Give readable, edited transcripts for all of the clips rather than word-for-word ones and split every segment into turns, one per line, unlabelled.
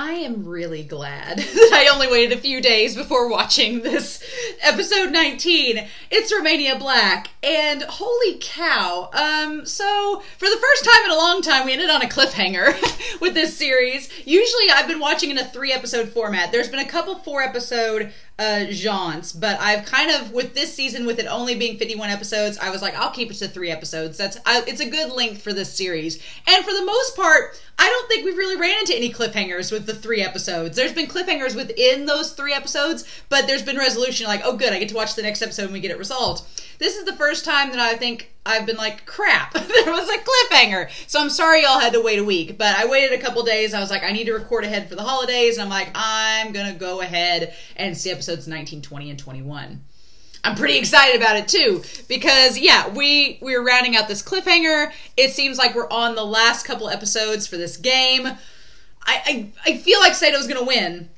I am really glad that I only waited a few days before watching this episode 19. It's Romania Black, and holy cow. So for the first time in a long time, we ended on a cliffhanger with this series. Usually I've been watching in a 3-episode format. There's been a couple 4-episode genres, but I've kind of, with this season, with it only being 51 episodes, I was like, I'll keep it to 3 episodes. It's a good length for this series. And for the most part, I don't think we've really ran into any cliffhangers with the 3 episodes. There's been cliffhangers within those 3 episodes, but there's been resolution, like, oh good, I get to watch the next episode and we get it resolved. This is the first time that I think I've been like, crap, there was a cliffhanger. So I'm sorry y'all had to wait a week, but I waited a couple days. I was like, I need to record ahead for the holidays, and I'm like, I'm gonna go ahead and see episodes 19, 20, and 21. I'm pretty excited about it too, because yeah, we're rounding out this cliffhanger. It seems like we're on the last couple episodes for this game. I feel like Sato's gonna win,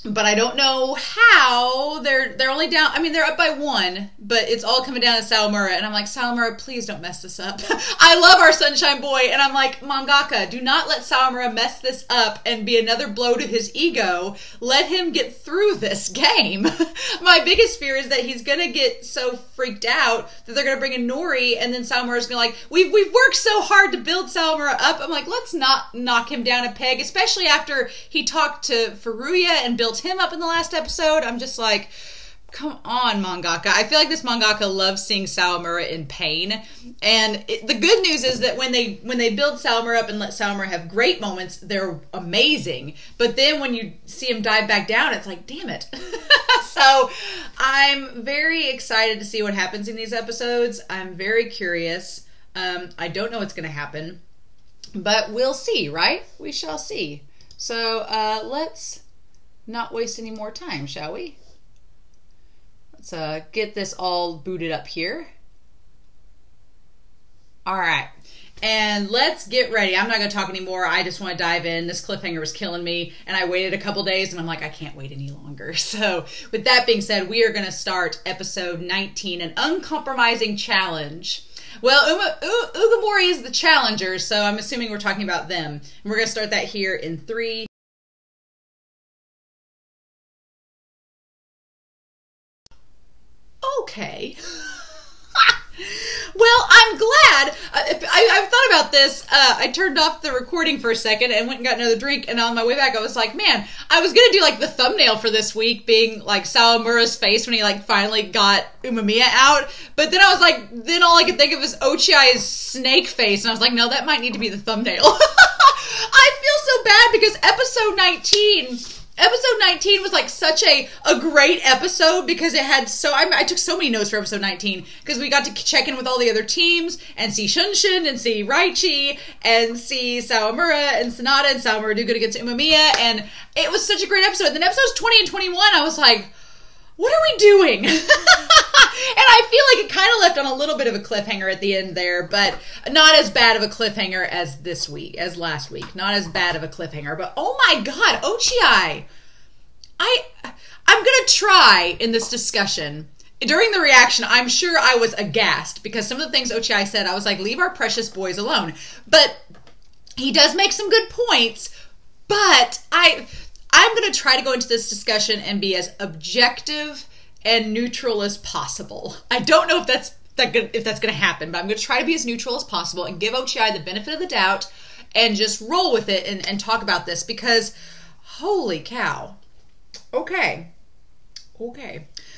but I don't know how. They're only down, I mean, they're up by 1, but it's all coming down to Sawamura, and I'm like, Sawamura, please don't mess this up. I love our Sunshine Boy, and I'm like, mangaka, do not let Sawamura mess this up and be another blow to his ego. Let him get through this game. My biggest fear is that he's gonna get so freaked out that they're gonna bring in Nori, and then Sawamura's gonna like, we've worked so hard to build Sawamura up. I'm like, let's not knock him down a peg, especially after he talked to Furuya and built him up in the last episode. I'm just like, come on, mangaka. I feel like this mangaka loves seeing Sawamura in pain. And the good news is that when they build Sawamura up and let Sawamura have great moments, they're amazing. But then when you see him dive back down, it's like, damn it. So I'm very excited to see what happens in these episodes. I'm very curious. I don't know what's going to happen, but we'll see, right? We shall see. So let's not waste any more time, shall we? Let's get this all booted up here. All right, and let's get ready. I'm not going to talk anymore. I just want to dive in. This cliffhanger was killing me, and I waited a couple days, and I'm like, I can't wait any longer. So with that being said, we are going to start episode 19, an uncompromising challenge. Well, Ugamori is the challenger, so I'm assuming we're talking about them. And we're going to start that here in 3. Okay. Well, I'm glad. I've thought about this. I turned off the recording for a second and went and got another drink, and on my way back I was like, man, I was gonna do like the thumbnail for this week being like Sawamura's face when he like finally got Umamiya out, but then I was like, then all I could think of is Ochiai's snake face, and I was like, no, that might need to be the thumbnail. I feel so bad because episode 19 was like such a great episode because it had so, I took so many notes for episode 19 because we got to check in with all the other teams and see Shunshin and see Raichi and see Sawamura and Sanada and Sawamura do good against Umamiya, and it was such a great episode. Then episodes 20 and 21, I was like, what are we doing? And I feel like it kind of left on a little bit of a cliffhanger at the end there, but not as bad of a cliffhanger as this week, as last week. Not as bad of a cliffhanger, but oh my god, Ochiai! I'm gonna try in this discussion. During the reaction, I'm sure I was aghast because some of the things Ochiai said, I was like, leave our precious boys alone. But he does make some good points, but I'm going to try to go into this discussion and be as objective and neutral as possible. I don't know if that's going to happen, but I'm going to try to be as neutral as possible and give Ochiai the benefit of the doubt and just roll with it and talk about this because, holy cow. Okay.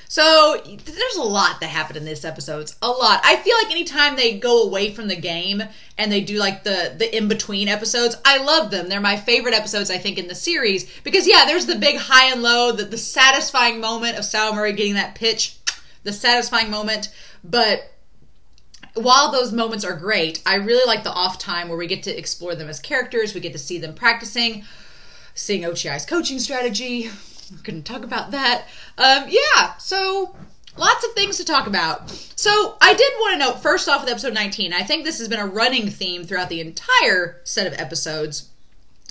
So there's a lot that happened in this episode. A lot. I feel like anytime they go away from the game and they do like the in-between episodes, I love them. They're my favorite episodes, I think, in the series. Because, yeah, there's the big high and low, the satisfying moment of Sawamura getting that pitch, the satisfying moment. But while those moments are great, I really like the off time where we get to explore them as characters. We get to see them practicing, seeing Ochiai's coaching strategy. We're going to talk about that. Yeah, so lots of things to talk about. So I did want to note, first off with episode 19, I think this has been a running theme throughout the entire set of episodes,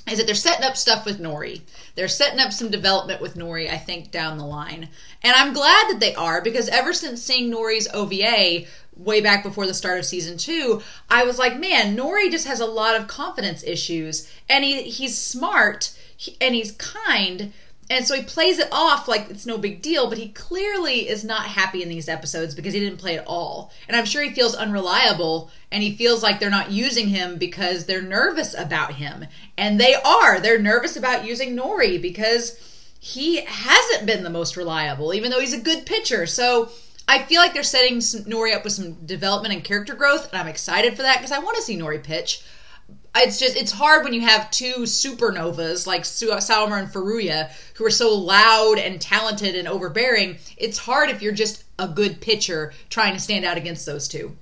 is that they're setting up stuff with Nori. They're setting up some development with Nori, I think, down the line. And I'm glad that they are, because ever since seeing Nori's OVA way back before the start of season 2, I was like, man, Nori just has a lot of confidence issues, and he's smart. and he's kind. And so he plays it off like it's no big deal, but he clearly is not happy in these episodes because he didn't play at all. And I'm sure he feels unreliable, and he feels like they're not using him because they're nervous about him. And they are. They're nervous about using Nori because he hasn't been the most reliable, even though he's a good pitcher. So I feel like they're setting Nori up with some development and character growth, and I'm excited for that because I want to see Nori pitch. It's hard when you have two supernovas like Sourmer and Furuya who are so loud and talented and overbearing. It's hard if you're just a good pitcher trying to stand out against those two.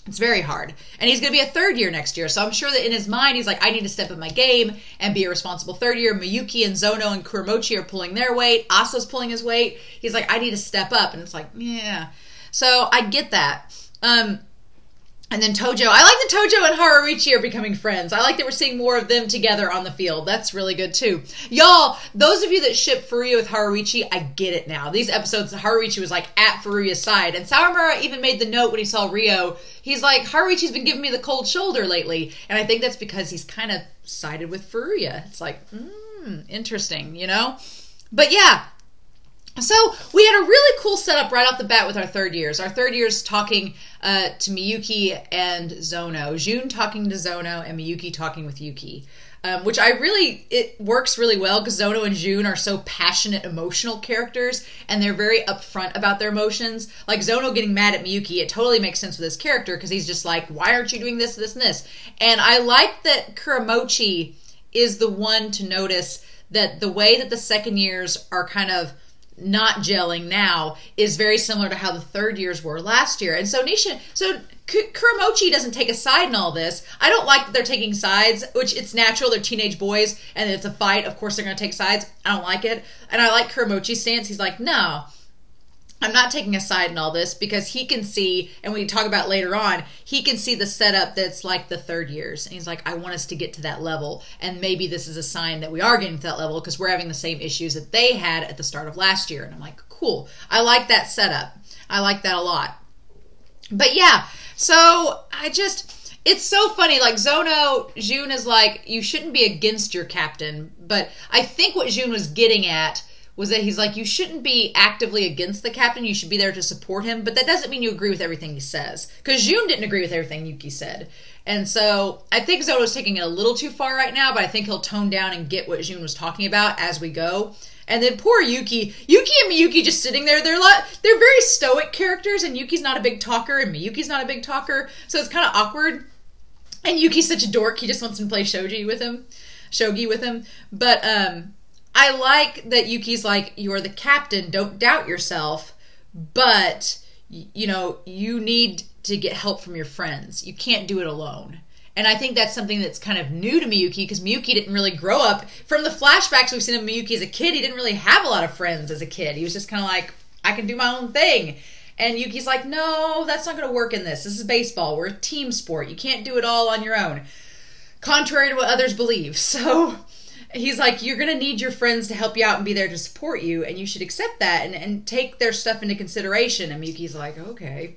It's very hard. And he's going to be a third year next year, so I'm sure that in his mind he's like, I need to step up my game and be a responsible third year. Miyuki and Zono and Kuramochi are pulling their weight. Asa's pulling his weight. He's like, I need to step up. And it's like, yeah. So I get that. And then Tojo. I like that Tojo and Haruichi are becoming friends. I like that we're seeing more of them together on the field. That's really good, too. Y'all, those of you that ship Furuya with Haruichi, I get it now. These episodes, Haruichi was like at Furuya's side. And Sawamura even made the note when he saw Rio. He's like, Haruichi's been giving me the cold shoulder lately. And I think that's because he's kind of sided with Furuya. It's like, interesting, you know? But yeah. So we had a really cool setup right off the bat with our third years. Our third years talking to Miyuki and Zono. Jun talking to Zono and Miyuki talking with Yuki. Which it works really well because Zono and Jun are so passionate, emotional characters, and they're very upfront about their emotions. Like Zono getting mad at Miyuki, it totally makes sense with his character because he's just like, why aren't you doing this, this, and this? And I like that Kuramochi is the one to notice that the way that the second years are kind of not gelling now is very similar to how the third years were last year. And so Kuramochi doesn't take a side in all this. I don't like that they're taking sides, which it's natural. They're teenage boys and it's a fight. Of course they're going to take sides. I don't like it. And I like Kuramochi's stance. He's like, no, I'm not taking a side in all this because he can see, and we talk about later on, he can see the setup that's like the third years. And he's like, I want us to get to that level. And maybe this is a sign that we are getting to that level because we're having the same issues that they had at the start of last year. And I'm like, cool. I like that setup. I like that a lot. But yeah, so it's so funny. Like Zono, Jun is like, you shouldn't be against your captain. But I think what Jun was getting at was that he's like, you shouldn't be actively against the captain. You should be there to support him. But that doesn't mean you agree with everything he says. Because Jun didn't agree with everything Yuki said. And so I think Zono's taking it a little too far right now. But I think he'll tone down and get what Jun was talking about as we go. And then poor Yuki. Yuki and Miyuki just sitting there. They're very stoic characters. And Yuki's not a big talker. And Miyuki's not a big talker. So it's kind of awkward. And Yuki's such a dork. He just wants to play shogi with him. But I like that Yuki's like, you're the captain, don't doubt yourself, but, you know, you need to get help from your friends. You can't do it alone. And I think that's something that's kind of new to Miyuki, because Miyuki didn't really grow up. From the flashbacks we've seen of Miyuki as a kid, he didn't really have a lot of friends as a kid. He was just kind of like, I can do my own thing. And Yuki's like, no, that's not going to work in this. This is baseball. We're a team sport. You can't do it all on your own. Contrary to what others believe. So he's like, you're going to need your friends to help you out and be there to support you, and you should accept that and take their stuff into consideration. And Miyuki's like, okay.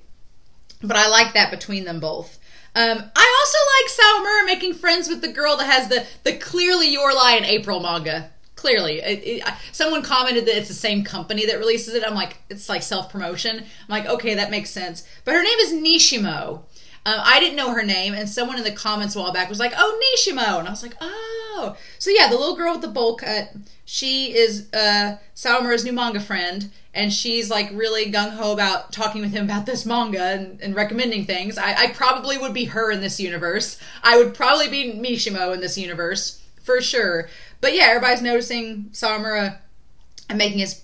But I like that between them both. I also like Sawamura making friends with the girl that has the clearly Your Lie in April manga. Clearly. Someone commented that it's the same company that releases it. I'm like, it's like self-promotion. I'm like, okay, that makes sense. But her name is Nishimo. I didn't know her name, and someone in the comments a while back was like, oh, Nishimo. And I was like, oh. So yeah, the little girl with the bowl cut, she is Sawamura's new manga friend, and she's like really gung-ho about talking with him about this manga and recommending things. I probably would be her in this universe. I would probably be Nishimo in this universe, for sure. But yeah, everybody's noticing Sawamura and making his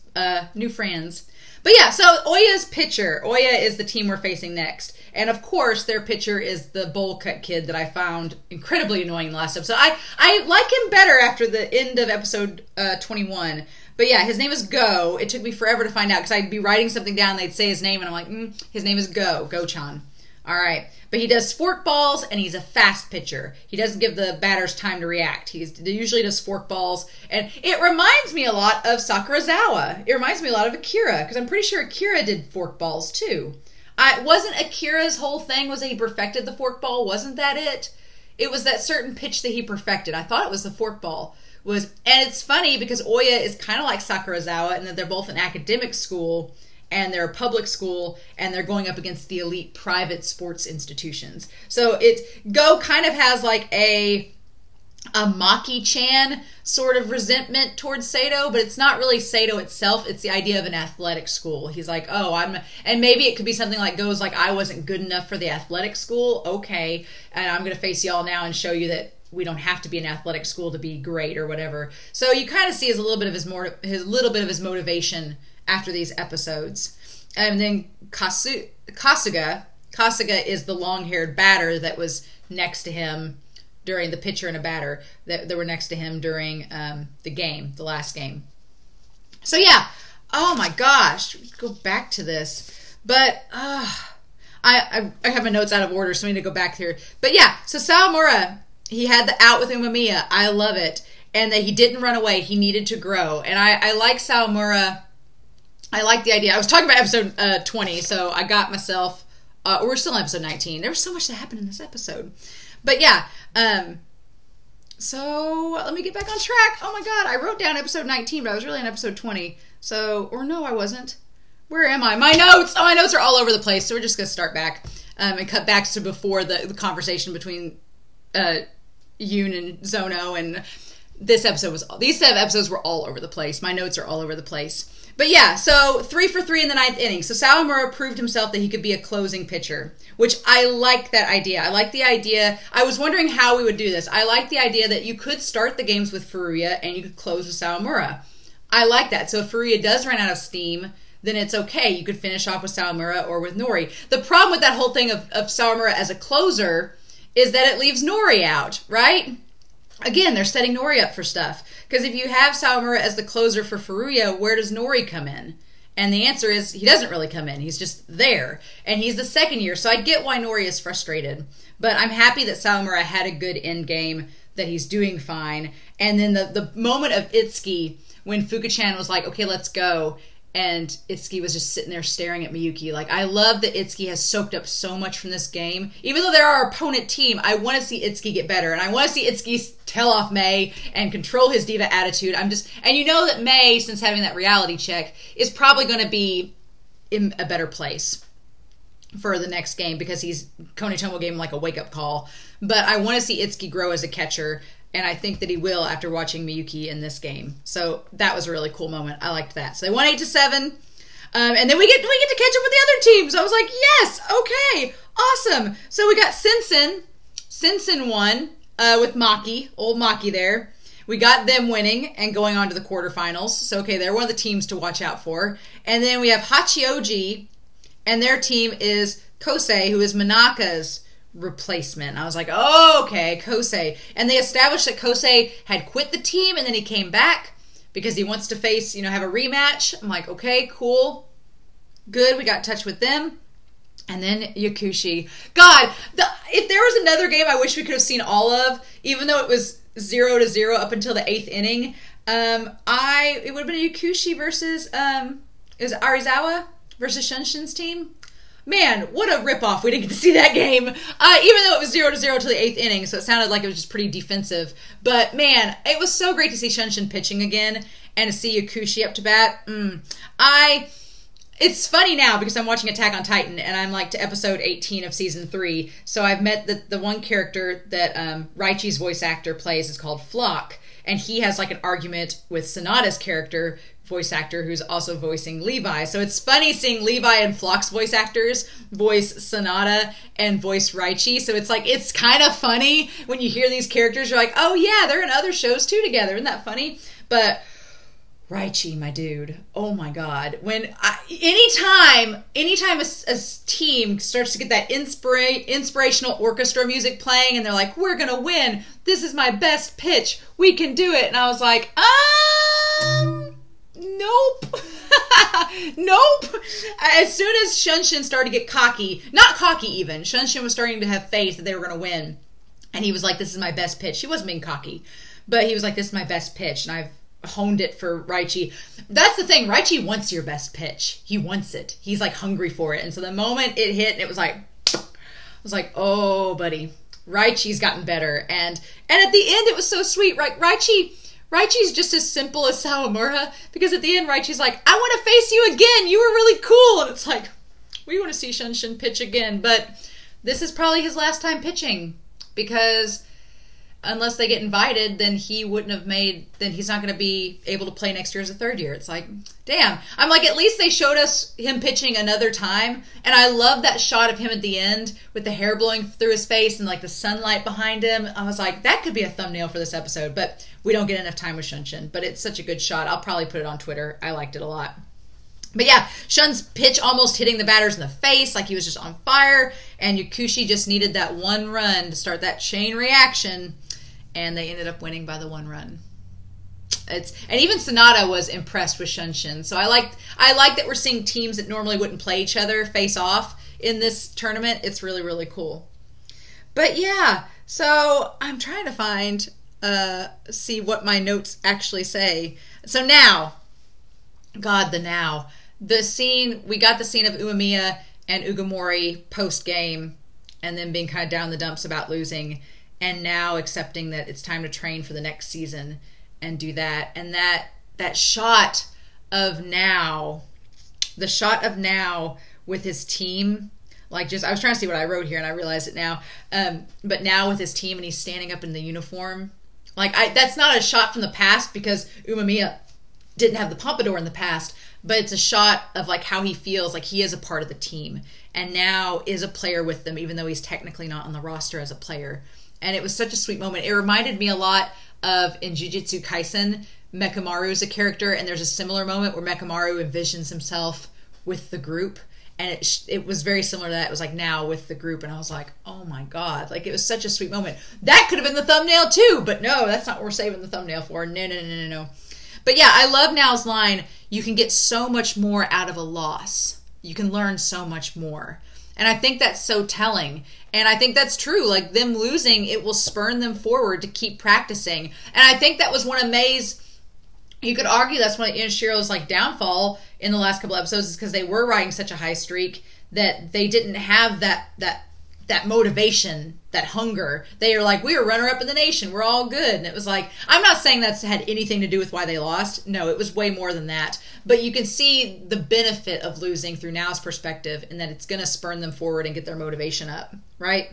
new friends. But yeah, so Oya's pitcher. Oya is the team we're facing next. And of course, their pitcher is the bowl cut kid that I found incredibly annoying in the last episode. I like him better after the end of episode 21. But yeah, his name is Go. It took me forever to find out because I'd be writing something down, they'd say his name, and I'm like, his name is Go-chan. All right. But he does fork balls, and he's a fast pitcher. He doesn't give the batters time to react. He usually does fork balls. And it reminds me a lot of Sakurazawa. It reminds me a lot of Akira, because I'm pretty sure Akira did fork balls, too. Wasn't Akira's whole thing was that he perfected the fork ball? Wasn't that it? It was that certain pitch that he perfected. I thought it was the fork ball. and it's funny because Oya is kind of like Sakurazawa in that they're both an academic school and they're a public school and they're going up against the elite private sports institutions. So Go kind of has like a Maki-chan sort of resentment towards Sato, but it's not really Sato itself. It's the idea of an athletic school. He's like, and maybe it could be something like Go's like, I wasn't good enough for the athletic school. Okay. And I'm going to face y'all now and show you that we don't have to be an athletic school to be great or whatever. So you kind of see a little bit of his motivation after these episodes. And then Kasuga is the long-haired batter that was next to him during the pitcher and a batter that were next to him during the last game. So yeah, oh my gosh, go back to this. But I have my notes out of order, so I need to go back here. But yeah, so Sawamura, he had the out with Umemiya. I love it. And that he didn't run away. He needed to grow. And I like Sawamura. I like the idea. I was talking about episode 20, so I got myself... we're still on episode 19. There was so much that happened in this episode. But yeah, so let me get back on track. Oh my god, I wrote down episode 19, but I was really on episode 20. So, or no, I wasn't. Where am I? My notes! Oh, my notes are all over the place, so we're just going to start back and cut back to before the conversation between Yoon and Zono, and these 7 episodes were all over the place. My notes are all over the place. But yeah, so 3 for 3 in the 9th inning. So Sawamura proved himself that he could be a closing pitcher, which I like that idea. I like the idea. I was wondering how we would do this. I like the idea that you could start the games with Furuya and you could close with Sawamura. I like that. So if Furuya does run out of steam, then it's okay. You could finish off with Sawamura or with Nori. The problem with that whole thing of Sawamura as a closer is that it leaves Nori out, right? Again, they're setting Nori up for stuff. Because if you have Sawamura as the closer for Furuya, where does Nori come in? And the answer is he doesn't really come in. He's just there. And he's the second year, so I get why Nori is frustrated. But I'm happy that Sawamura had a good end game, that he's doing fine. And then the moment of Itsuki, when Fuka-chan was like, okay, let's go, and Itsuki was just sitting there staring at Miyuki. Like, I love that Itsuki has soaked up so much from this game. Even though they're our opponent team, I want to see Itsuki get better. And I want to see Itsuki tell off Mei and control his diva attitude. And you know that Mei, since having that reality check, is probably going to be in a better place for the next game because Konitomo gave him like a wake-up call. But I want to see Itsuki grow as a catcher. And I think that he will after watching Miyuki in this game. So that was a really cool moment. I liked that. So they won 8-7. And then we get to catch up with the other teams. I was like, yes, okay, awesome. So we got Sensen. Sensen won with Maki, old Maki there. We got them winning and going on to the quarterfinals. So, okay, they're one of the teams to watch out for. And then we have Hachioji, and their team is Kosei, who is Manaka's replacement. I was like, oh, okay, Kosei. And they established that Kosei had quit the team and then he came back because he wants to face, have a rematch. I'm like, okay, cool. Good, we got in touch with them. And then Yakushi. God, if there was another game I wish we could have seen all of, even though it was 0-0 up until the 8th inning, it would have been Yakushi versus, is it Arizawa versus Shunshin's team? Man, what a ripoff. We didn't get to see that game. Even though it was 0-0 to the 8th inning, so it sounded like it was just pretty defensive. But, man, it was so great to see Shunshin pitching again and to see Yakushi up to bat. It's funny now because I'm watching Attack on Titan and I'm like to episode 18 of season 3. So I've met the one character that Raichi's voice actor plays is called Flock. And he has like an argument with Sonata's character, voice actor, who's also voicing Levi. So it's funny seeing Levi and Flock's voice actors voice Sonata and voice Raichi. So it's like, it's kind of funny when you hear these characters. You're like, oh yeah, they're in other shows too together. Isn't that funny? But Raichi, my dude, oh my god. Anytime a team starts to get that inspirational orchestra music playing and they're like, we're gonna win, this is my best pitch, we can do it. And I was like, nope. Nope. As soon as Shunshin started to get cocky, not cocky even, Shunshin was starting to have faith that they were gonna win. And he was like, this is my best pitch. He wasn't being cocky, but he was like, this is my best pitch. And I've honed it for Raichi. That's the thing. Raichi wants your best pitch. He wants it. He's like hungry for it. And so the moment it hit, it was like, I was like, oh, buddy, Raichi's gotten better. And at the end, it was so sweet. Right? Raichi Raichi's just as simple as Sawamura, because at the end Raichi's like, I want to face you again, you were really cool, and it's like, we want to see Shunshin pitch again, but this is probably his last time pitching, because unless they get invited, then he wouldn't have then he's not going to be able to play next year as a third year. It's like, damn. I'm like, at least they showed us him pitching another time. And I love that shot of him at the end with the hair blowing through his face and like the sunlight behind him. I was like, that could be a thumbnail for this episode, but we don't get enough time with Shunshin. But it's such a good shot. I'll probably put it on Twitter. I liked it a lot. But yeah, Shun's pitch almost hitting the batters in the face, like he was just on fire. And Yakushi just needed that one run to start that chain reaction. And they ended up winning by the one run. And even Sonata was impressed with Shunshin. So I like that we're seeing teams that normally wouldn't play each other face off in this tournament. It's really, really cool. But yeah, so I'm trying to see what my notes actually say. So now, God, the scene, we got the scene of Umemiya and Ugamori post-game, and then being kind of down the dumps about losing, and now accepting that it's time to train for the next season and do that. And that shot of now, the shot of now with his team, like just, I was trying to see what I wrote here and I realized it now. But now with his team and he's standing up in the uniform, like that's not a shot from the past because Umemiya didn't have the pompadour in the past, but it's a shot of like how he feels like he is a part of the team and now is a player with them, even though he's technically not on the roster as a player. And it was such a sweet moment. It reminded me a lot of in Jujutsu Kaisen, Mekamaru is a character, and there's a similar moment where Mekamaru envisions himself with the group, and it was very similar to that. It was like now with the group, and I was like, oh my God. Like, it was such a sweet moment. That could have been the thumbnail too, but no, that's not what we're saving the thumbnail for. No. But yeah, I love Now's line, you can get so much more out of a loss. You can learn so much more. And I think that's so telling. And I think that's true. Like, them losing, it will spurn them forward to keep practicing. And I think that was one of Mei's, you could argue that's one of Inishiro's like downfall in the last couple episodes, is because they were riding such a high streak that they didn't have that motivation, that hunger. They are like, we were runner-up in the nation. We're all good. And it was like, I'm not saying that's had anything to do with why they lost. No, it was way more than that. But you can see the benefit of losing through Now's perspective, and that it's going to spurn them forward and get their motivation up, right?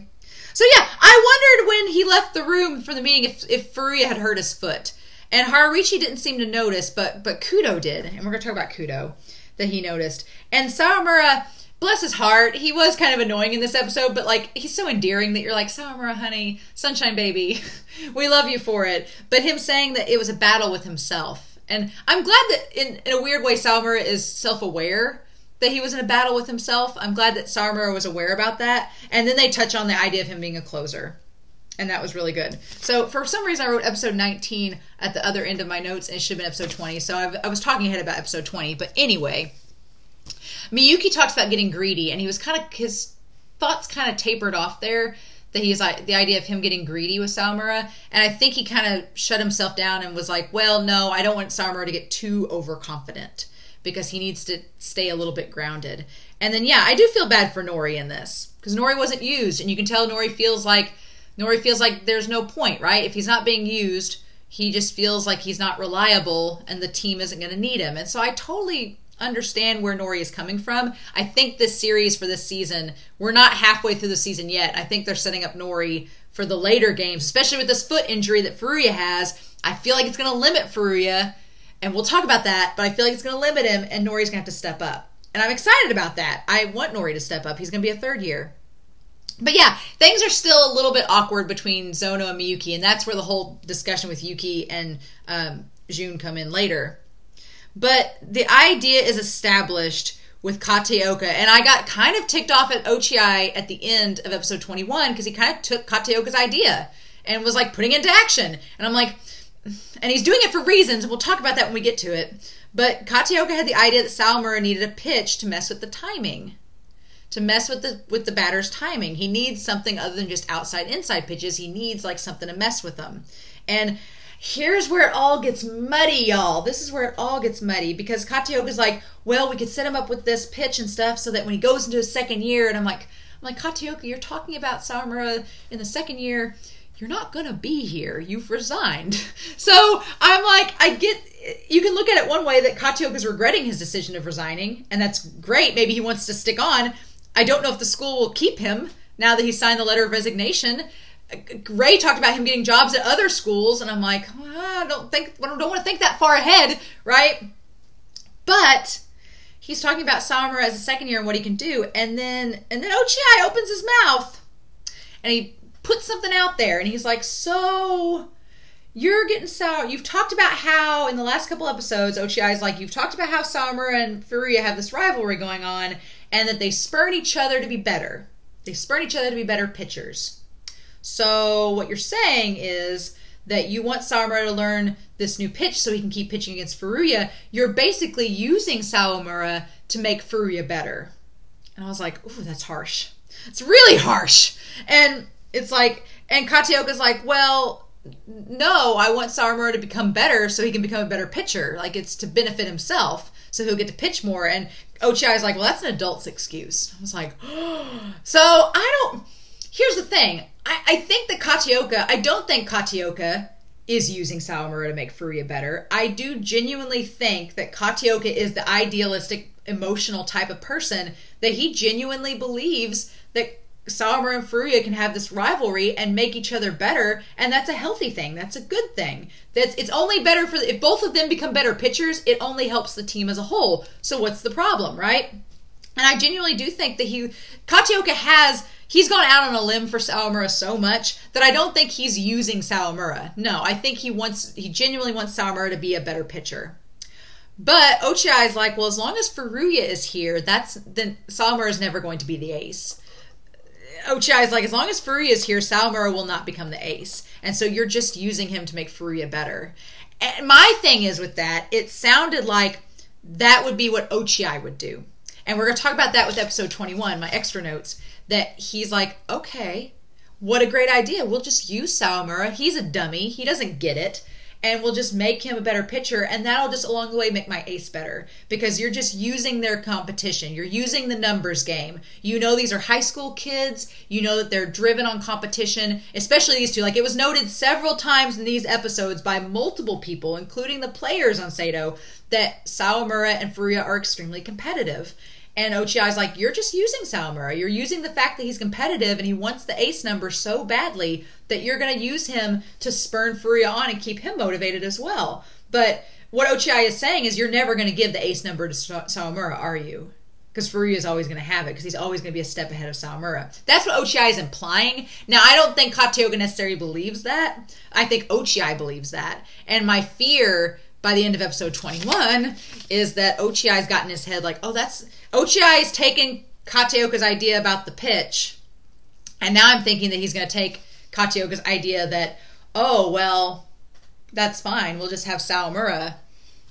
So yeah, I wondered when he left the room for the meeting if Furuya had hurt his foot. And Harajuchi didn't seem to notice, but Kudo did. And we're going to talk about Kudo, that he noticed. And Sawamura, bless his heart, he was kind of annoying in this episode, but like, he's so endearing that you're like, Sawamura, honey, sunshine baby, we love you for it. But him saying that it was a battle with himself. And I'm glad that in a weird way, Sawamura is self-aware that he was in a battle with himself. I'm glad that Sawamura was aware about that. And then they touch on the idea of him being a closer. And that was really good. So for some reason, I wrote episode 19 at the other end of my notes, and it should have been episode 20. So I was talking ahead about episode 20. But anyway, Miyuki talks about getting greedy, and his thoughts kind of tapered off there. That he's like, the idea of him getting greedy with Sawamura. And I think he kind of shut himself down and was like, well, no, I don't want Sawamura to get too overconfident, because he needs to stay a little bit grounded. And then, yeah, I do feel bad for Nori in this, because Nori wasn't used, and you can tell Nori feels like there's no point, right? If he's not being used, he just feels like he's not reliable and the team isn't going to need him. And so I totally understand where Nori is coming from. I think this series for this season, we're not halfway through the season yet. I think they're setting up Nori for the later games, especially with this foot injury that Furuya has. I feel like it's going to limit Furuya, and we'll talk about that, but I feel like it's going to limit him, and Nori's going to have to step up. And I'm excited about that. I want Nori to step up. He's going to be a third year. But yeah, things are still a little bit awkward between Zono and Miyuki, and that's where the whole discussion with Yuki and Jun come in later. But the idea is established with Kateoka, and I got kind of ticked off at Ochiai at the end of episode 21 because he kind of took Kateoka's idea and was like putting it into action. And I'm like, and he's doing it for reasons, and we'll talk about that when we get to it. But Kateoka had the idea that Sawamura needed a pitch to mess with the timing. To mess with the batter's timing. He needs something other than just outside-inside pitches. He needs like something to mess with them. And here's where it all gets muddy, y'all. This is where it all gets muddy, because Kateoka's like, well, we could set him up with this pitch and stuff so that when he goes into his second year, and I'm like, Kateoka, you're talking about Sawamura in the second year. you're not going to be here. You've resigned. So I'm like, you can look at it one way that Katioka's regretting his decision of resigning, and that's great. Maybe he wants to stick on. I don't know if the school will keep him now that he signed the letter of resignation. Ray talked about him getting jobs at other schools, and I'm like, I don't want to think that far ahead, right? But he's talking about Sawamura as a second year and what he can do, and then Ochiai opens his mouth, and he puts something out there, and he's like, so you've talked about how in the last couple episodes, Ochiai's like, you've talked about how Sawamura and Furuya have this rivalry going on, and that they spurn each other to be better. They spurn each other to be better pitchers. So what you're saying is that you want Sawamura to learn this new pitch so he can keep pitching against Furuya. You're basically using Sawamura to make Furuya better. And I was like, ooh, that's harsh. It's really harsh. And it's like, and Katioka's like, well, no, I want Sawamura to become better so he can become a better pitcher. Like, it's to benefit himself, so he'll get to pitch more. And Ochiai's like, well, that's an adult's excuse. I was like, oh. So here's the thing. I think that I don't think Katioka is using Sawamura to make Furuya better. I do genuinely think that Katioka is the idealistic, emotional type of person that he genuinely believes that Sawamura and Furuya can have this rivalry and make each other better, and that's a healthy thing. That's a good thing. It's only better if both of them become better pitchers, it only helps the team as a whole. So what's the problem, right? And I genuinely do think that Katioka he's gone out on a limb for Sawamura so much that I don't think he's using Sawamura. No, I think he genuinely wants Sawamura to be a better pitcher. But Ochiai's like, well, as long as Furuya is here, then Sawamura is never going to be the ace. Ochiai's like, as long as Furuya is here, Sawamura will not become the ace. And so you're just using him to make Furuya better. And my thing is with that, it sounded like that would be what Ochiai would do. And we're going to talk about that with episode 21, my extra notes, that he's like, okay, what a great idea. We'll just use Sawamura. He's a dummy. He doesn't get it. And we'll just make him a better pitcher, and that'll just along the way make my ace better, because you're just using their competition. You're using the numbers game. You know these are high school kids. You know that they're driven on competition, especially these two. Like, it was noted several times in these episodes by multiple people, including the players on Seido, that Sawamura and Furuya are extremely competitive. And Ochiai's like, you're just using Sawamura. You're using the fact that he's competitive and he wants the ace number so badly that you're going to use him to spurn Furuya on and keep him motivated as well. But what Ochiai is saying is you're never going to give the ace number to Sawamura, are you? Because Furuya is always going to have it, because he's always going to be a step ahead of Sawamura. That's what Ochiai is implying. Now, I don't think Katioka necessarily believes that. I think Ochiai believes that. And my fear by the end of episode 21 is that Ochiai's got in his head like, Ochiai's taken Katioka's idea about the pitch, and now I'm thinking that he's going to take Katioka's idea that, oh, well, that's fine. We'll just have Sawamura,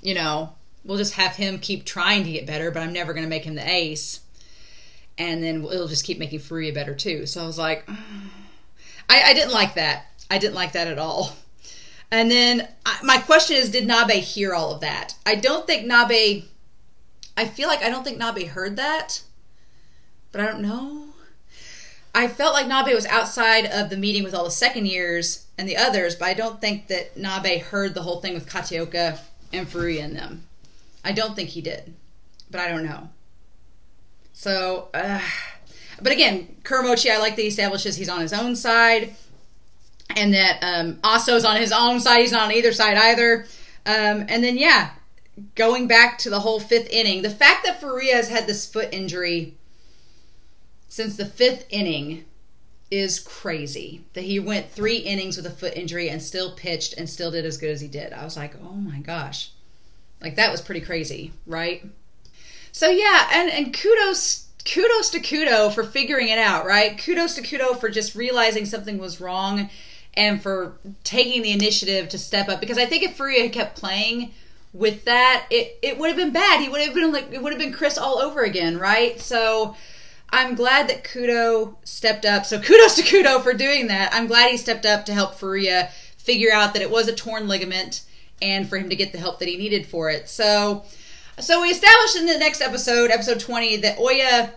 we'll just have him keep trying to get better, but I'm never going to make him the ace. And then it'll just keep making Furuya better too. So I was like, I didn't like that. I didn't like that at all. And then my question is, did Nabe hear all of that? I don't think Nabe heard that, but I don't know. I felt like Nabe was outside of the meeting with all the second years and the others, but I don't think that Nabe heard the whole thing with Katioka and Furuya and them. I don't think he did, but I don't know. So, but again, Kuramochi, I like that he establishes he's on his own side, and that Aso's on his own side. He's not on either side either. And then, going back to the whole fifth inning, the fact that Furuya has had this foot injury since the fifth inning is crazy. That he went 3 innings with a foot injury and still pitched and still did as good as he did. I was like, oh my gosh. Like, that was pretty crazy, right? So and kudos to Kudo for figuring it out, right? Kudos to Kudo for just realizing something was wrong and for taking the initiative to step up. Because I think if Furuya had kept playing with that, it would have been bad. He would have been it would have been Chris all over again, right? So I'm glad that Kudo stepped up. So kudos to Kudo for doing that. I'm glad he stepped up to help Furuya figure out that it was a torn ligament and for him to get the help that he needed for it. So we established in the next episode 20, that Oya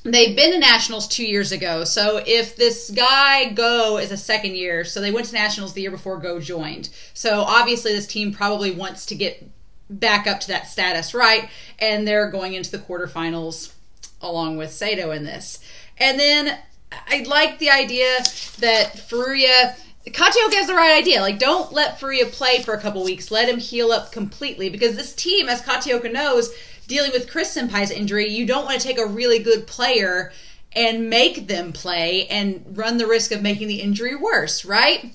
they've been to nationals 2 years ago. So if this guy Go is a second year, so they went to nationals the year before Go joined. So obviously this team probably wants to get back up to that status, right? And they're going into the quarterfinals along with Sato in this. And then I like the idea that Furuya, Kataoka has the right idea. Like, don't let Furuya play for a couple weeks. Let him heal up completely. Because this team, as Kataoka knows, dealing with Chris Senpai's injury, you don't want to take a really good player and make them play and run the risk of making the injury worse, right?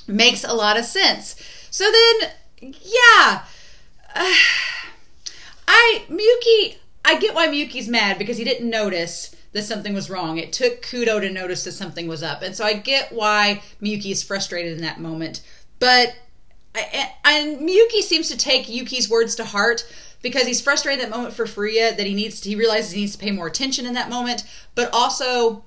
Makes a lot of sense. So then, yeah. I get why Miyuki's mad, because he didn't notice that something was wrong. It took Kudo to notice that something was up. And so I get why Miyuki is frustrated in that moment. But and Miyuki seems to take Yuki's words to heart, because he's frustrated in that moment for Furuya, that he realizes he needs to pay more attention in that moment. But also,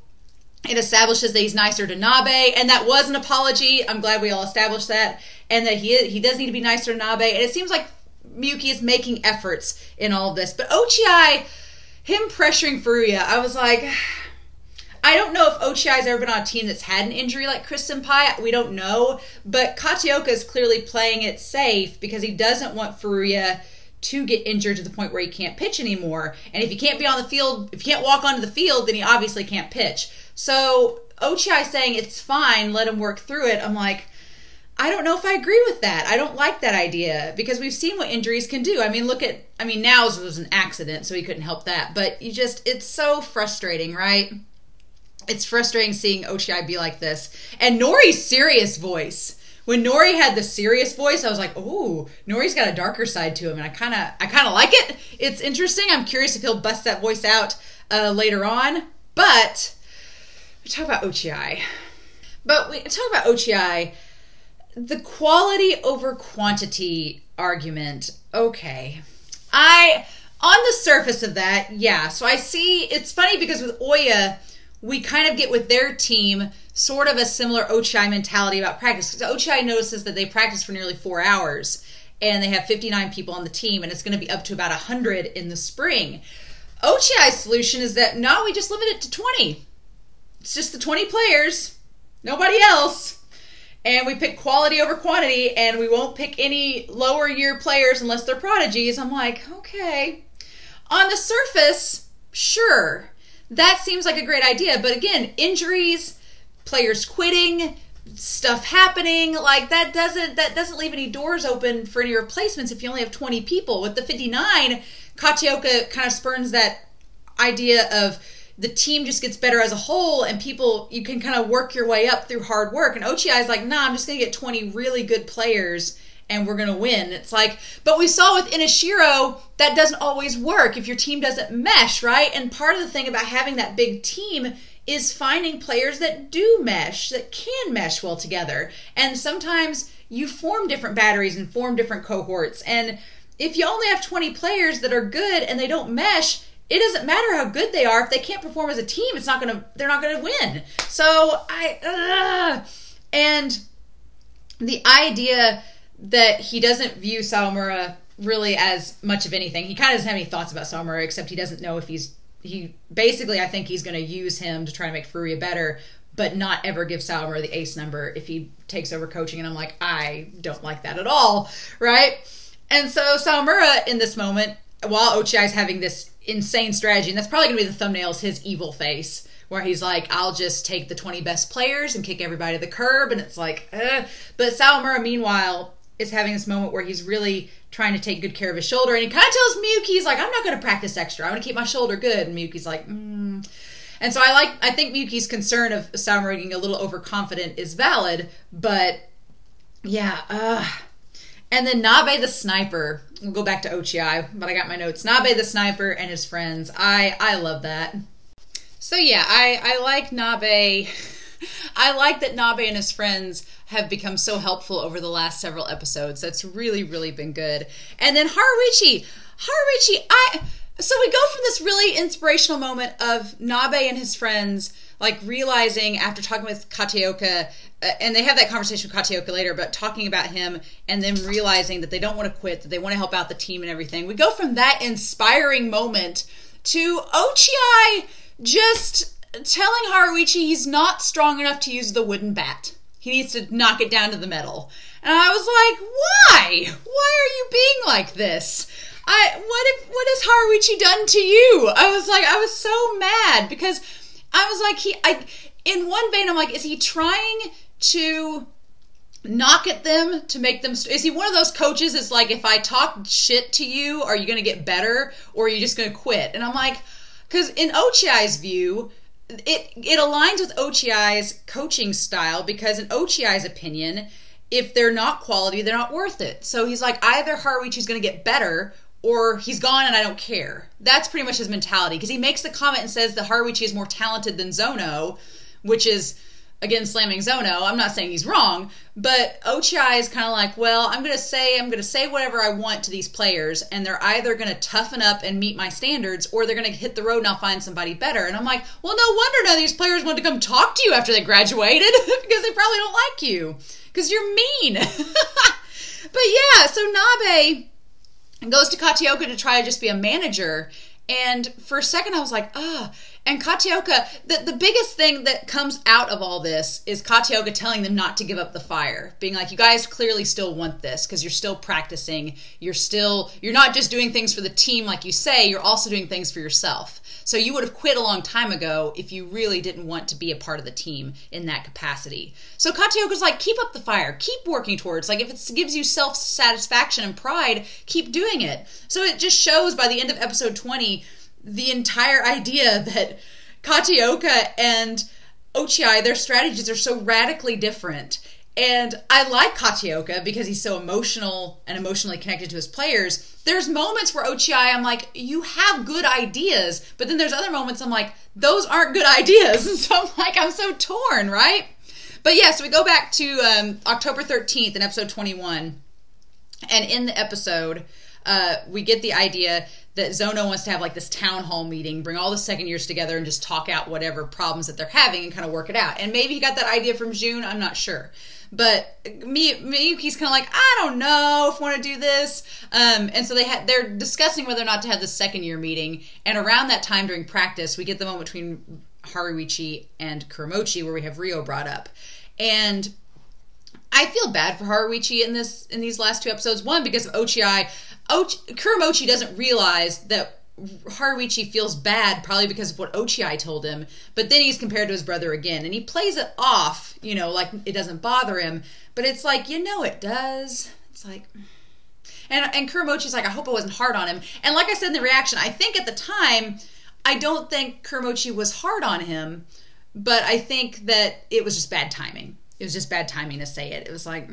it establishes that he's nicer to Nabe, and that was an apology. I'm glad we all established that. And that he does need to be nicer to Nabe. And it seems like Miyuki is making efforts in all of this. But Ochiai, him pressuring Furuya, I was like, I don't know if Ochiai's ever been on a team that's had an injury like Chris Senpai. We don't know. But Kataoka is clearly playing it safe, because he doesn't want Furuya to get injured to the point where he can't pitch anymore. And if he can't be on the field, if he can't walk onto the field, then he obviously can't pitch. So Ochiai saying it's fine, let him work through it, I'm like, I don't know if I agree with that. I don't like that idea, because we've seen what injuries can do. Now's was an accident, so he couldn't help that. But it's so frustrating, right? It's frustrating seeing Ochiai be like this. And Nori's serious voice. When Nori had the serious voice, I was like, ooh, Nori's got a darker side to him, and I kind of like it. It's interesting. I'm curious if he'll bust that voice out later on. But we talk about Ochiai. The quality over quantity argument. Okay. On the surface of that, yeah. So I see, it's funny because with Oya, we kind of get with their team sort of a similar Ochiai mentality about practice. Because Ochiai notices that they practice for nearly 4 hours, and they have 59 people on the team, and it's going to be up to about 100 in the spring. Ochiai's solution is that, no, we just limit it to 20. It's just the 20 players, nobody else. And we pick quality over quantity, and we won't pick any lower year players unless they're prodigies. I'm like, okay. On the surface, sure. That seems like a great idea. But again, injuries, players quitting, stuff happening, like that doesn't leave any doors open for any replacements if you only have 20 people. With the 59, Kataoka kind of spurns that idea of the team just gets better as a whole, and people, you can kind of work your way up through hard work. And Ochiai's like, nah, I'm just going to get 20 really good players and we're going to win. It's like, but we saw with Inashiro, that doesn't always work if your team doesn't mesh, right? And part of the thing about having that big team is finding players that do mesh, that can mesh well together. And sometimes you form different batteries and form different cohorts. And if you only have 20 players that are good and they don't mesh, it doesn't matter how good they are. If they can't perform as a team, they're not gonna win. So and the idea that he doesn't view Sawamura really as much of anything. He kind of doesn't have any thoughts about Sawamura, except he doesn't know if I think he's going to use him to try to make Furuya better, but not ever give Sawamura the ace number if he takes over coaching. And I'm like, I don't like that at all, right? And so Sawamura in this moment, while Ochiai's having this insane strategy, and that's probably going to be the thumbnail, is his evil face, where he's like, I'll just take the 20 best players and kick everybody to the curb, and it's like, But Sawamura, meanwhile, is having this moment where he's really trying to take good care of his shoulder, and he kind of tells Miyuki, he's like, I'm not going to practice extra, I'm going to keep my shoulder good, and Miyuki's like, And so I think Miyuki's concern of Sawamura getting a little overconfident is valid, but yeah, and then Nabe the Sniper, we'll go back to Ochiai, but I got my notes. Nabe the Sniper and his friends, I love that. So yeah, I like Nabe. I like that Nabe and his friends have become so helpful over the last several episodes. That's really, really been good. And then Haruichi, so we go from this really inspirational moment of Nabe and his friends, like realizing after talking with Kataoka, and they have that conversation with Kataoka later, but talking about him and then realizing that they don't want to quit, that they want to help out the team and everything. We go from that inspiring moment to Ochiai just telling Haruichi he's not strong enough to use the wooden bat. He needs to knock it down to the metal. And I was like, why? Why are you being like this? What has Haruichi done to you? I was so mad because I was like, in one vein, I'm like, is he trying to knock at them to make them, is he one of those coaches that's like, if I talk shit to you, are you going to get better or are you just going to quit? And I'm like, because in Ochiai's view, it aligns with Ochiai's coaching style, because in Ochiai's opinion, if they're not quality, they're not worth it. So he's like, either Haruichi's going to get better or he's gone and I don't care. That's pretty much his mentality, because he makes the comment and says that Haruichi is more talented than Zono, which is, again, slamming Zono. I'm not saying he's wrong, but Ochiai is kind of like, well, I'm going to say whatever I want to these players, and they're either going to toughen up and meet my standards, or they're going to hit the road and I'll find somebody better. And I'm like, well, no wonder none of these players want to come talk to you after they graduated, because they probably don't like you, because you're mean. But yeah, so Nabe goes to Kataoka to try to just be a manager. And for a second I was like, and Kataoka, the biggest thing that comes out of all this is Kataoka telling them not to give up the fire. Being like, you guys clearly still want this because you're still practicing. You're not just doing things for the team like you say, you're also doing things for yourself. So you would have quit a long time ago if you really didn't want to be a part of the team in that capacity. So Kataoka's like, keep up the fire. Keep working towards. Like, if it gives you self-satisfaction and pride, keep doing it. So it just shows by the end of episode 20 the entire idea that Kataoka and Ochiai, their strategies are so radically different. And I like Kataoka because he's so emotional and emotionally connected to his players. There's moments where Ochiai, I'm like, you have good ideas. But then there's other moments I'm like, those aren't good ideas. And so I'm like, I'm so torn, right? But yeah, so we go back to October 13th in episode 21. And in the episode, we get the idea that Zono wants to have like this town hall meeting, bring all the second years together and just talk out whatever problems that they're having and kind of work it out. And maybe he got that idea from June, I'm not sure. But Miyuki's kind of like, I don't know if I want to do this. And so they're discussing whether or not to have the second year meeting. And around that time during practice, we get the moment between Haruichi and Kuromochi where we have Ryo brought up. And I feel bad for Haruichi in these last two episodes. One, because of Ochiai. Kuromochi doesn't realize that Haruichi feels bad, probably because of what Ochiai told him. But then he's compared to his brother again, and he plays it off, like it doesn't bother him. But it's like, it does. It's like, and Kuromochi's like, I hope I wasn't hard on him. And like I said in the reaction, I think at the time, I don't think Kuromochi was hard on him, but I think that it was just bad timing. It was just bad timing to say it. It was like,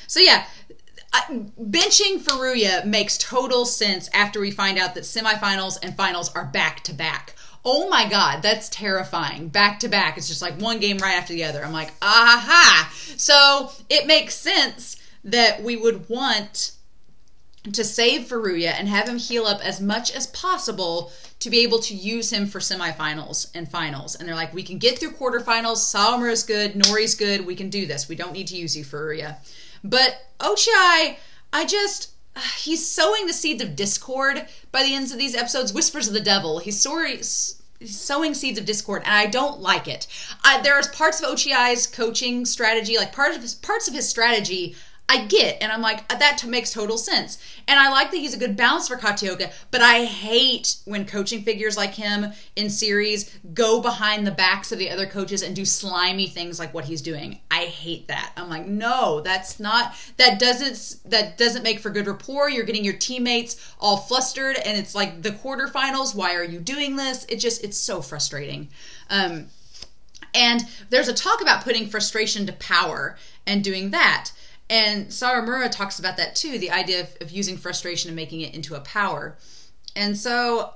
So yeah, benching Furuya makes total sense after we find out that semifinals and finals are back to back. Oh my God, that's terrifying. Back to back. It's just like one game right after the other. I'm like, aha. So it makes sense that we would want to save Furuya and have him heal up as much as possible to be able to use him for semifinals and finals. And they're like, we can get through quarterfinals. Sawamura's good. Nori's good. We can do this. We don't need to use you, Furuya. But Ochiai, he's sowing the seeds of discord by the ends of these episodes. Whispers of the Devil. He's sowing seeds of discord, and I don't like it. There's parts of Ochiai's coaching strategy, like parts of his strategy I get, and I'm like, that makes total sense. And I like that he's a good balance for Kataoka, but I hate when coaching figures like him in series go behind the backs of the other coaches and do slimy things like what he's doing. I hate that. I'm like, no, that doesn't make for good rapport. You're getting your teammates all flustered, and it's like the quarterfinals. Why are you doing this? It's so frustrating. And there's a talk about putting frustration to power and doing that. And Sawamura talks about that too, the idea of using frustration and making it into a power. And so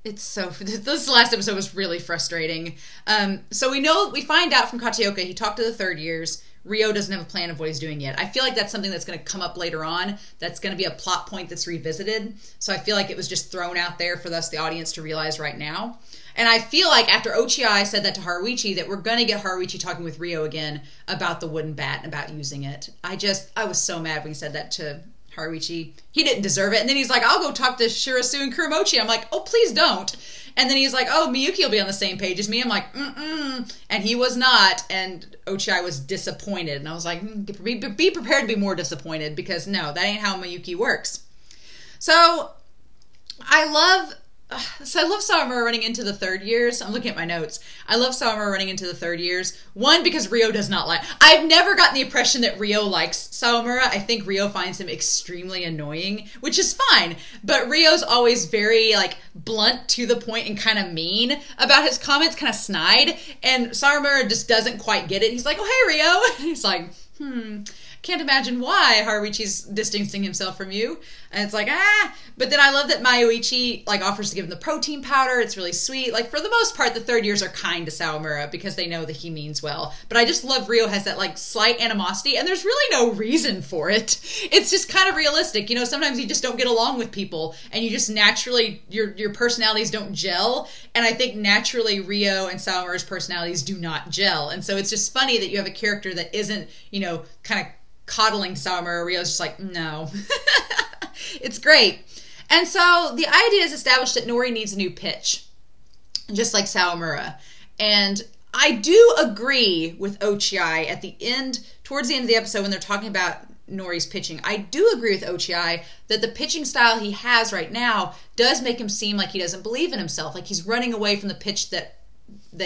this last episode was really frustrating. So we find out from Kataoka, he talked to the third years. Ryo doesn't have a plan of what he's doing yet. I feel like that's something that's going to come up later on. That's going to be a plot point that's revisited. So I feel like it was just thrown out there for us, the audience, to realize right now. And I feel like after Ochiai said that to Haruichi, that we're going to get Haruichi talking with Ryo again about the wooden bat and about using it. I was so mad when he said that to Haruichi, he didn't deserve it. And then he's like, I'll go talk to Shirasu and Kuromochi. I'm like, oh, please don't. And then he's like, oh, Miyuki will be on the same page as me. I'm like, and he was not. And Ochiai was disappointed. And I was like, be prepared to be more disappointed, because no, that ain't how Miyuki works. So I love Sawamura running into the third years. I'm looking at my notes. I love Sawamura running into the third years. One, because Ryo does not like... I've never gotten the impression that Ryo likes Sawamura. I think Ryo finds him extremely annoying, which is fine. But Ryo's always very, like, blunt, to the point, and kind of mean about his comments, kind of snide. And Sawamura just doesn't quite get it. He's like, oh, hey, Ryo. And he's like, can't imagine why Haruichi's distancing himself from you. And it's like, But then I love that Mayoichi, like, offers to give him the protein powder. It's really sweet. Like, for the most part, the third years are kind to Sawamura because they know that he means well. But I just love Ryo has that, like, slight animosity, and there's really no reason for it. It's just kind of realistic. You know, sometimes you just don't get along with people, and you just naturally, your personalities don't gel. And I think naturally Ryo and Sawamura's personalities do not gel. And so it's just funny that you have a character that isn't, you know, kind of coddling Sawamura. Ryo's just like, no. It's great. And so the idea is established that Nori needs a new pitch, just like Sawamura. And I do agree with Ochiai at the end, towards the end of the episode, when they're talking about Nori's pitching. I do agree with Ochiai that the pitching style he has right now does make him seem like he doesn't believe in himself, like he's running away from the pitch that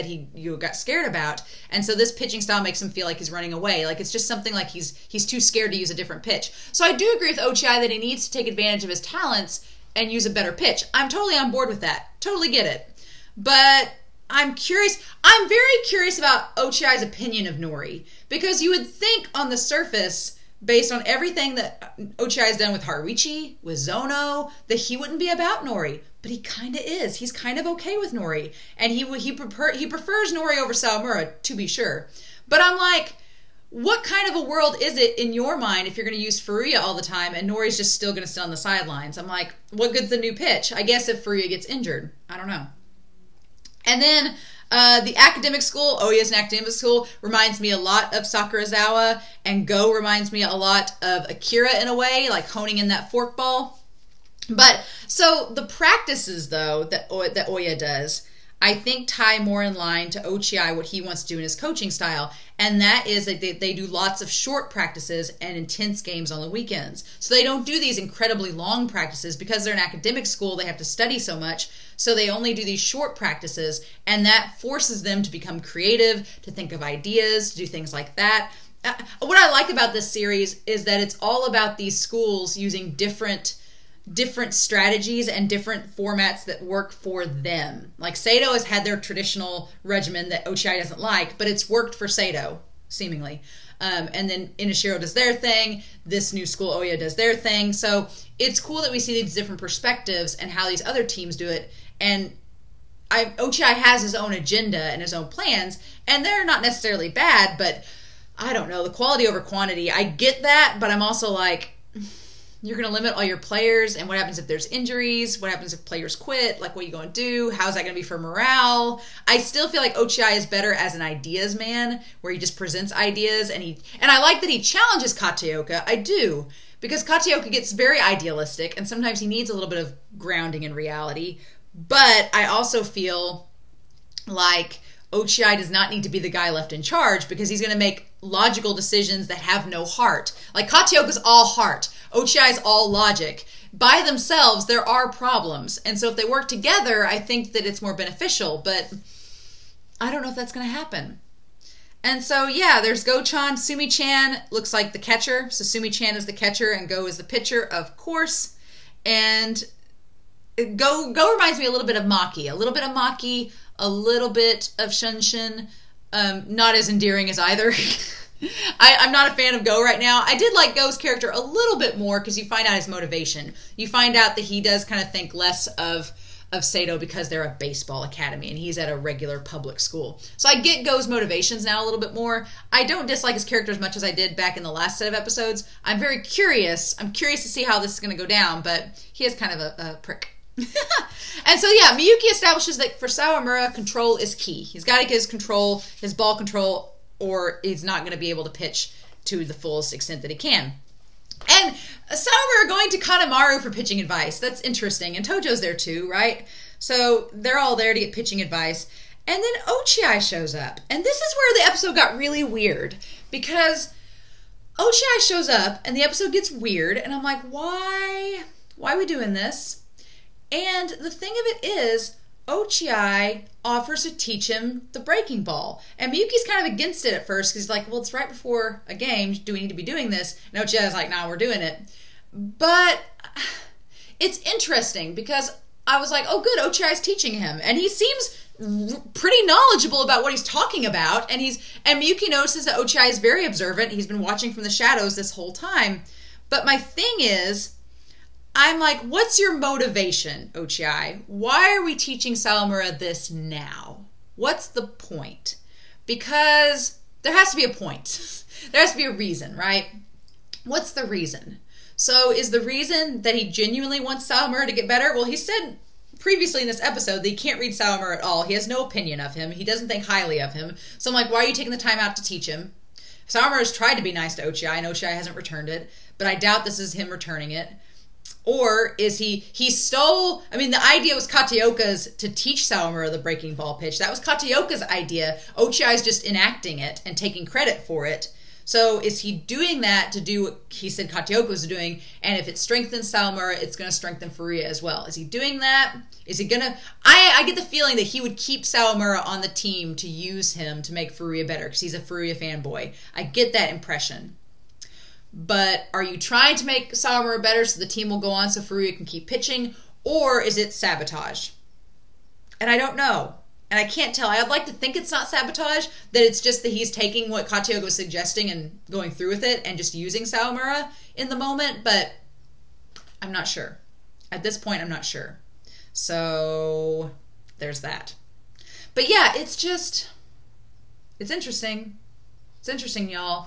he got scared about. And so this pitching style makes him feel like he's running away. Like it's just something like he's too scared to use a different pitch. So I do agree with Ochiai that he needs to take advantage of his talents and use a better pitch. I'm totally on board with that. Totally get it. But I'm curious. I'm very curious about Ochiai's opinion of Nori, because you would think on the surface, based on everything that Ochiai has done with Haruichi, with Zono, that he wouldn't be about Nori. But he kind of is. He's kind of okay with Nori. And he prefers Nori over Sawamura, to be sure. But I'm like, what kind of a world is it in your mind if you're going to use Furuya all the time and Nori's just still going to sit on the sidelines? I'm like, what good's the new pitch? I guess if Furuya gets injured. I don't know. And then the academic school, Oya's an academic school, reminds me a lot of Sakurazawa, and Go reminds me a lot of Akira in a way, like honing in that forkball. But, so the practices, though, that Oya does, I think tie more in line to Ochiai, what he wants to do in his coaching style. And that is that they do lots of short practices and intense games on the weekends. So they don't do these incredibly long practices because they're an academic school. They have to study so much. So they only do these short practices. And that forces them to become creative, to think of ideas, to do things like that. What I like about this series is that it's all about these schools using different strategies and different formats that work for them. Like Seido has had their traditional regimen that Ochiai doesn't like, but it's worked for Seido, seemingly. And then Inashiro does their thing. This new school, Oya, does their thing. So it's cool that we see these different perspectives and how these other teams do it. And Ochiai has his own agenda and his own plans, and they're not necessarily bad, but I don't know, the quality over quantity. I get that, but I'm also like, you're going to limit all your players, and what happens if there's injuries? What happens if players quit? Like, what are you going to do? How's that going to be for morale? I still feel like Ochiai is better as an ideas man, where he just presents ideas, and I like that he challenges Kataoka. I do, because Kataoka gets very idealistic, and sometimes he needs a little bit of grounding in reality. But I also feel like Ochiai does not need to be the guy left in charge, because he's going to make logical decisions that have no heart. Like, Kataoka's all heart. Ochiai's all logic. By themselves, there are problems. And so if they work together, I think that it's more beneficial. But I don't know if that's going to happen. And so, yeah, there's Go-chan. Sumi-chan looks like the catcher. So Sumi-chan is the catcher and Go is the pitcher, of course. And Go reminds me a little bit of Maki. A little bit of Maki, a little bit of Shunshin. Not as endearing as either. I'm not a fan of Go right now. I did like Go's character a little bit more because you find out his motivation. You find out that he does kind of think less of Seido because they're a baseball academy and he's at a regular public school. So I get Go's motivations now a little bit more. I don't dislike his character as much as I did back in the last set of episodes. I'm very curious. I'm curious to see how this is going to go down, but he is kind of a prick. And so, yeah, Miyuki establishes that for Sawamura, control is key. He's got to get his control, his ball control, or he's not going to be able to pitch to the fullest extent that he can. And Sawamura to Kanemaru for pitching advice. That's interesting. And Tojo's there too, right? So they're all there to get pitching advice. And then Ochiai shows up. And this is where the episode got really weird. Because Ochiai shows up and the episode gets weird. And I'm like, why? Why are we doing this? And the thing of it is, Ochiai offers to teach him the breaking ball. And Miyuki's kind of against it at first because he's like, well, it's right before a game. Do we need to be doing this? And Ochiai's like, nah, we're doing it. But it's interesting because I was like, oh, good, Ochiai's teaching him. And he seems pretty knowledgeable about what he's talking about. And Miyuki notices that Ochiai is very observant. He's been watching from the shadows this whole time. But my thing is, I'm like, what's your motivation, Ochiai? Why are we teaching Sawamura this now? What's the point? Because there has to be a point. There has to be a reason, right? What's the reason? So is the reason that he genuinely wants Sawamura to get better? Well, he said previously in this episode that he can't read Sawamura at all. He has no opinion of him. He doesn't think highly of him. So I'm like, why are you taking the time out to teach him? Sawamura has tried to be nice to Ochiai, and Ochiai hasn't returned it. But I doubt this is him returning it. Or is he stole, I mean, the idea was Kataoka's to teach Sawamura the breaking ball pitch. That was Kataoka's idea. Ochiai's just enacting it and taking credit for it. So is he doing that to do what he said Kataoka was doing? And if it strengthens Sawamura, it's going to strengthen Furuya as well. Is he doing that? Is he going to, I get the feeling that he would keep Sawamura on the team to use him to make Furuya better because he's a Furuya fanboy. I get that impression. But are you trying to make Sawamura better so the team will go on so Furuya can keep pitching? Or is it sabotage? And I don't know. And I can't tell. I'd like to think it's not sabotage, that it's just that he's taking what Kataoka was suggesting and going through with it and just using Sawamura in the moment, but I'm not sure. At this point, I'm not sure. So there's that. But yeah, it's interesting. It's interesting, y'all.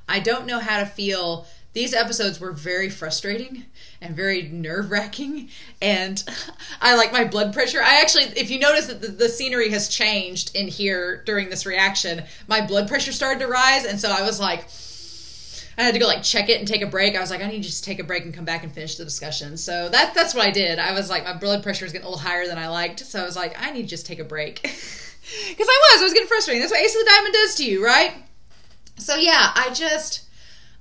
I don't know how to feel. These episodes were very frustrating and very nerve-wracking, and I like my blood pressure. I actually, if you notice that the scenery has changed in here during this reaction, my blood pressure started to rise, and so I was like, I had to go like check it and take a break. I was like, I need to just take a break and come back and finish the discussion. So that's what I did. I was like, my blood pressure was getting a little higher than I liked, so I was like, I need to just take a break. Because I was getting frustrated. That's what Ace of the Diamond does to you, right? So yeah,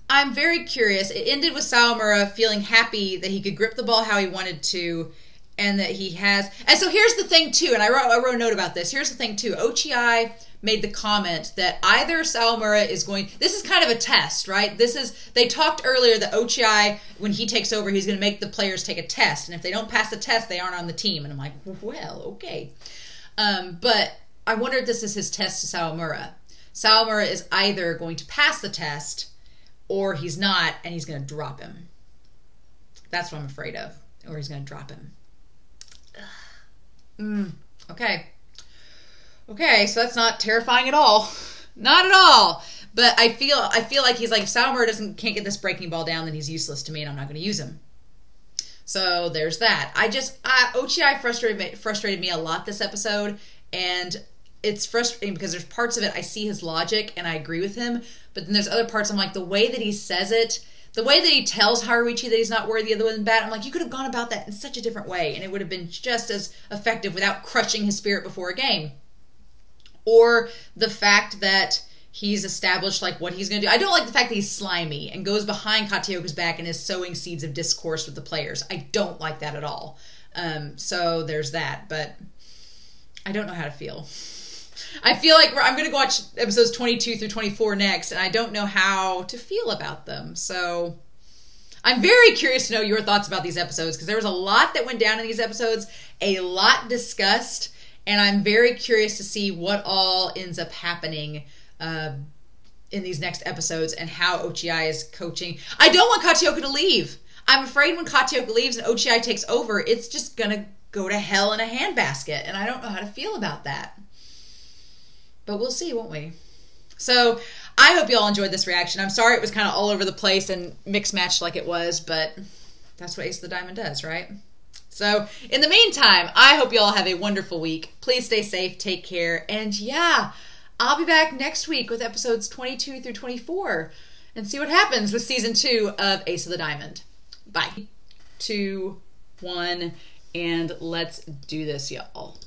I'm very curious. It ended with Sawamura feeling happy that he could grip the ball how he wanted to, and that he has. And so here's the thing too, and I wrote a note about this. Here's the thing too. Ochiai made the comment that either Sawamura is going. This is kind of a test, right? They talked earlier that Ochiai, when he takes over, he's going to make the players take a test, and if they don't pass the test, they aren't on the team. And I'm like, well, okay. But I wonder if this is his test to Sawamura. Sawamura is either going to pass the test, or he's not, and he's going to drop him. That's what I'm afraid of. Or he's going to drop him. Okay. Okay, so that's not terrifying at all. Not at all. But I feel like he's like, if Sawamura can't get this breaking ball down, then he's useless to me, and I'm not going to use him. So there's that. Ochiai frustrated me a lot this episode, and it's frustrating because there's parts of it I see his logic and I agree with him, but then there's other parts I'm like, the way that he says it, the way that he tells Haruichi that he's not worthy of the win bat, I'm like, you could have gone about that in such a different way and it would have been just as effective without crushing his spirit before a game. Or the fact that he's established like what he's going to do. I don't like the fact that he's slimy and goes behind Kataoka's back and is sowing seeds of discourse with the players. I don't like that at all. So there's that, but I don't know how to feel. I feel like I'm going to watch episodes 22 through 24 next, and I don't know how to feel about them. So I'm very curious to know your thoughts about these episodes, because there was a lot that went down in these episodes, a lot discussed, and I'm very curious to see what all ends up happening in these next episodes and how Ochiai is coaching. I don't want Kataoka to leave. I'm afraid when Kataoka leaves and Ochiai takes over, it's just going to go to hell in a handbasket, and I don't know how to feel about that. But we'll see, won't we? So I hope you all enjoyed this reaction. I'm sorry it was kind of all over the place and mixed-matched like it was, but that's what Ace of the Diamond does, right? So in the meantime, I hope you all have a wonderful week. Please stay safe, take care, and yeah, I'll be back next week with episodes 22 through 24 and see what happens with Season 2 of Ace of the Diamond. Bye. 2, 1, and let's do this, y'all.